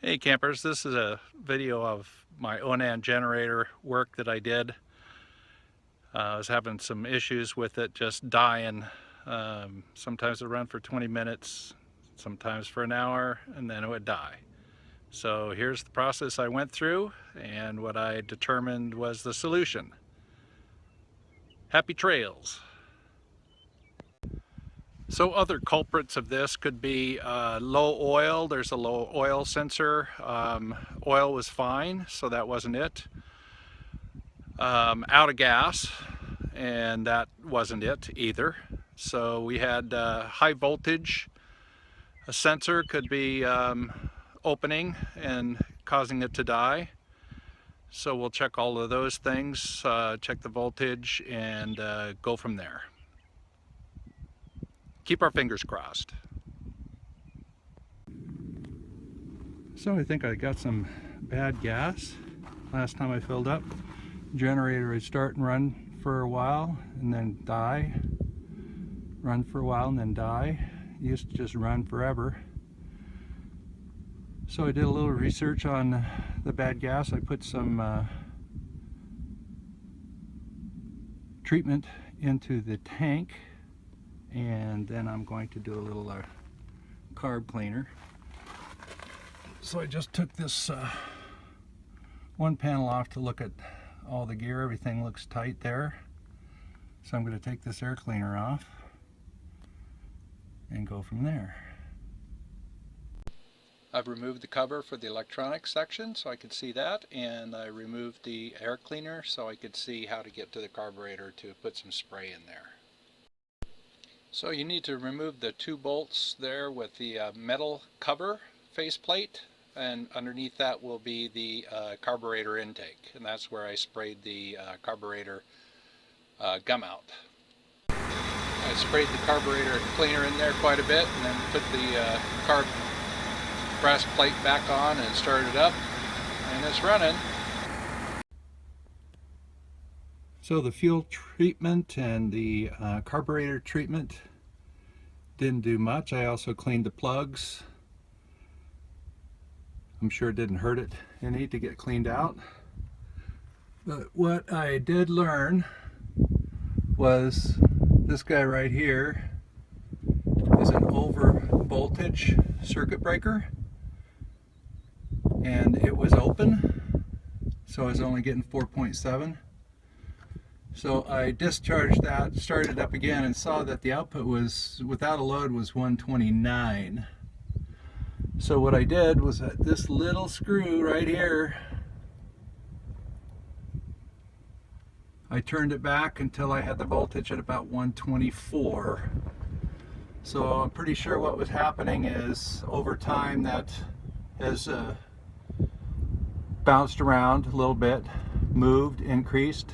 Hey campers, this is a video of my Onan generator work that I did. I was having some issues with it just dying. Sometimes it would run for 20 minutes, sometimes for an hour, and then it would die. So here's the process I went through, and what I determined was the solution. Happy trails! So other culprits of this could be low oil. There's a low oil sensor. Oil was fine, so that wasn't it. Out of gas, and that wasn't it either. So we had high voltage. A sensor could be opening and causing it to die. So we'll check all of those things, check the voltage, and go from there. Keep our fingers crossed. So I think I got some bad gas last time I filled up. Generator would start and run for a while and then die. Run for a while and then die. It used to just run forever. So I did a little research on the bad gas. I put some treatment into the tank, and then I'm going to do a little carb cleaner. So I just took this one panel off to look at all the gear. Everything looks tight there. So I'm going to take this air cleaner off and go from there. I've removed the cover for the electronics section so I could see that, and I removed the air cleaner so I could see how to get to the carburetor to put some spray in there. So you need to remove the two bolts there with the metal cover faceplate, and underneath that will be the carburetor intake, and that's where I sprayed the carburetor gum out. I sprayed the carburetor cleaner in there quite a bit, and then put the carb brass plate back on and started it up, and it's running. So the fuel treatment and the carburetor treatment didn't do much. I also cleaned the plugs. I'm sure it didn't hurt it any to get cleaned out. But what I did learn was this guy right here is an over voltage circuit breaker, and it was open, so I was only getting 4.7. So I discharged that, started it up again, and saw that the output was, without a load, was 129. So what I did was that this little screw right here, I turned it back until I had the voltage at about 124. So I'm pretty sure what was happening is, over time, that has bounced around a little bit, moved, increased,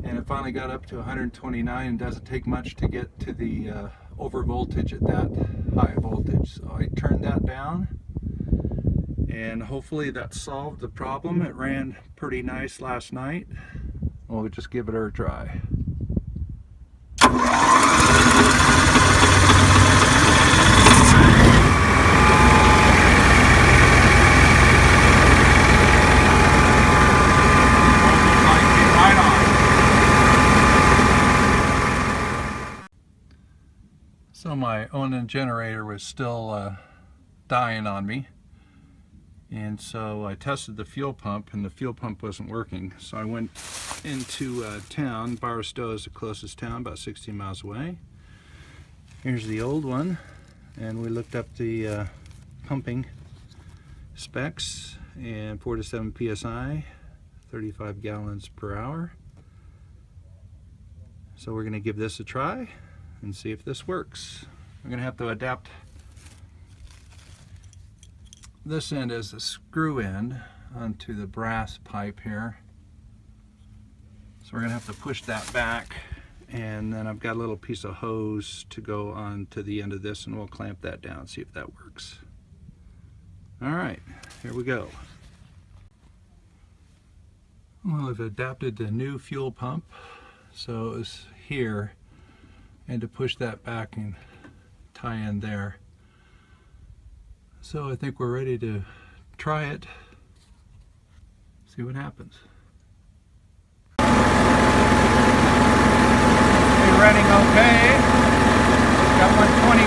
and it finally got up to 129. And doesn't take much to get to the over voltage at that high voltage. So I turned that down, and hopefully that solved the problem. It ran pretty nice last night. We'll just give it a try. So my Onan generator was still dying on me, and so I tested the fuel pump, and the fuel pump wasn't working. So I went into town. Barstow is the closest town, about 16 miles away. Here's the old one, and we looked up the pumping specs, and 4 to 7 psi, 35 gallons per hour. So we're going to give this a try and see if this works. I'm going to have to adapt this end as the screw end onto the brass pipe here. So we're going to have to push that back, and then I've got a little piece of hose to go on to the end of this, and we'll clamp that down, see if that works. Alright, here we go. Well, I've adapted the new fuel pump, so it's here, and to push that back and tie in there. So I think we're ready to try it, see what happens. We're running okay. Got 124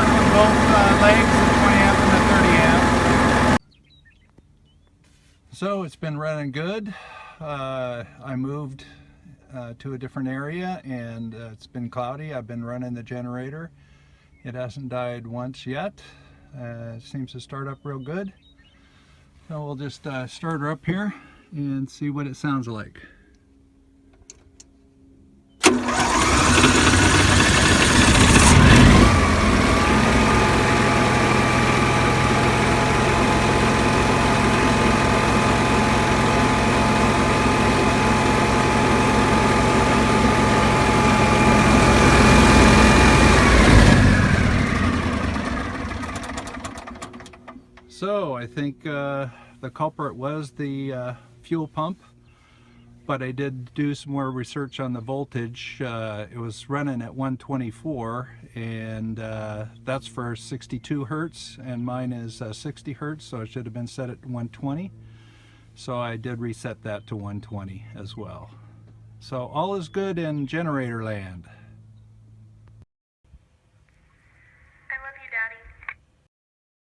on both legs, the 20 amp and the 30 amp. So it's been running good. I moved to a different area, and it's been cloudy. I've been running the generator. It hasn't died once yet. It seems to start up real good. So we'll just start her up here and see what it sounds like. So I think the culprit was the fuel pump, but I did do some more research on the voltage. It was running at 124, and that's for 62 hertz, and mine is 60 hertz, so it should have been set at 120. So I did reset that to 120 as well. So all is good in generator land.